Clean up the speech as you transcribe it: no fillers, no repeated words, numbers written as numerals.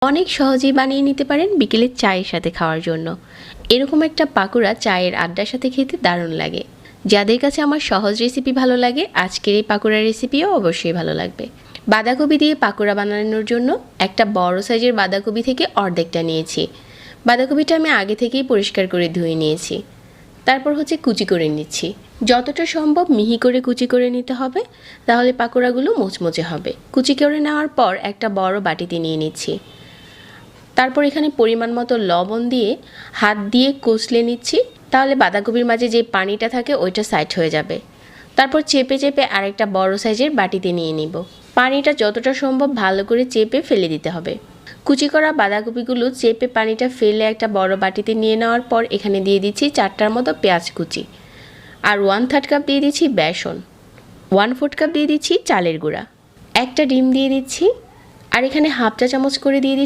অনেক সহজেই বানিয়ে নিতে পারেন বিকেলের চায়ের সাথে খাওয়ার জন্য। এরকম একটা পাকোড়া চায়ের আড্ডার সাথে খেতে দারুণ লাগে। যাদের কাছে আমার সহজ রেসিপি ভালো লাগে, আজকের এই পাকোড়ার রেসিপিও অবশ্যই ভালো লাগবে। বাঁধাকপি দিয়ে পাকোড়া বানানোর জন্য একটা বড় সাইজের বাঁধাকপি থেকে অর্ধেকটা নিয়েছি। বাঁধাকপিটা আমি আগে থেকেই পরিষ্কার করে ধুয়ে নিয়েছি। তারপর কুচি করে নিচ্ছি। যতটা সম্ভব মিহি করে কুচি করে নিতে হবে, তাহলে পাকোড়াগুলো মুচমুচে হবে। কুচি করে নেওয়ার পর একটা বড় বাটিতে নিয়ে নিচ্ছি। তারপর এখানে পরিমাণ মতো লবণ দিয়ে হাত দিয়ে কষলে নিচ্ছি, তাহলে বাঁধাকপির মাঝে যে পানিটা থাকে ওইটা সাইড হয়ে যাবে। তারপর চেপে চেপে আরেকটা বড় সাইজের বাটিতে নিয়ে নিব। পানিটা যতটা সম্ভব ভালো করে চেপে ফেলে দিতে হবে। কুচি করা বাঁধাকপিগুলো চেপে পানিটা ফেলে একটা বড় বাটিতে নিয়ে নেওয়ার পর এখানে দিয়ে দিচ্ছি 4টার মতো পেঁয়াজ কুচি, আর 1/3 কাপ দিয়ে দিচ্ছি বেসন, 1/4 কাপ দিয়ে দিচ্ছি চালের গুঁড়া, একটা ডিম দিয়ে দিচ্ছি, আর এখানে হাফ চা চামচ করে দিয়ে দিচ্ছি